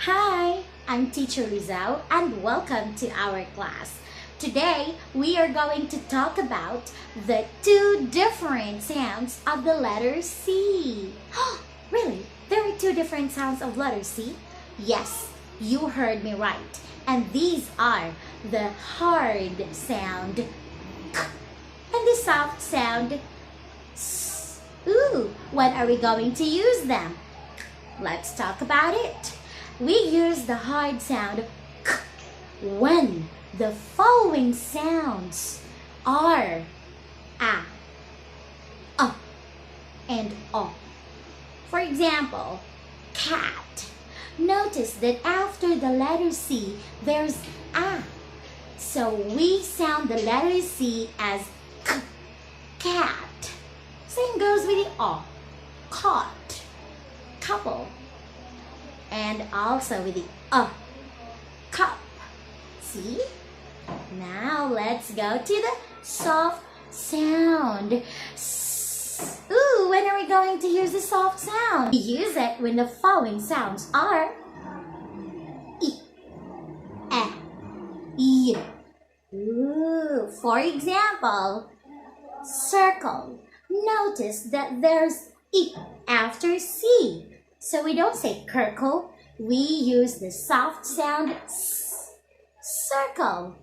Hi, I'm Teacher Rizal and welcome to our class. Today, we are going to talk about the two different sounds of the letter C. Really? There are two different sounds of letter C? Yes, you heard me right. And these are the hard sound K and the soft sound S. Ooh, when are we going to use them? Let's talk about it. We use the hard sound K when the following sounds are A, and O. For example, cat. Notice that after the letter C, there's A. So we sound the letter C as K, cat. Same goes with the O, caught, couple. And also with the cup. See? Now let's go to the soft sound. Ooh, when are we going to use the soft sound? We use it when the following sounds are I, E, I. Ooh, for example, circle. Notice that there's I after C. So we don't say circle, we use the soft sound S, circle.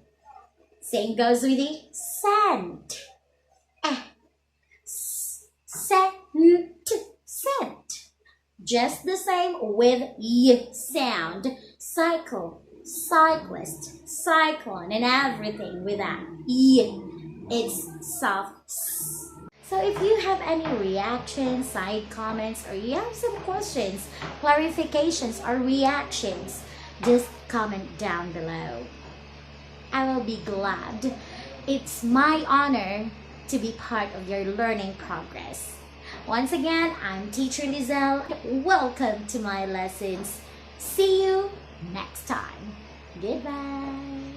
Same goes with the scent. Scent, scent. Just the same with Y sound. Cycle, cyclist, cyclone, and everything with that. Y. It's soft S. So if you have any reactions, side comments, or you have some questions, clarifications, or reactions, just comment down below. I will be glad. It's my honor to be part of your learning progress. Once again, I'm Teacher Lizelle. Welcome to my lessons. See you next time. Goodbye.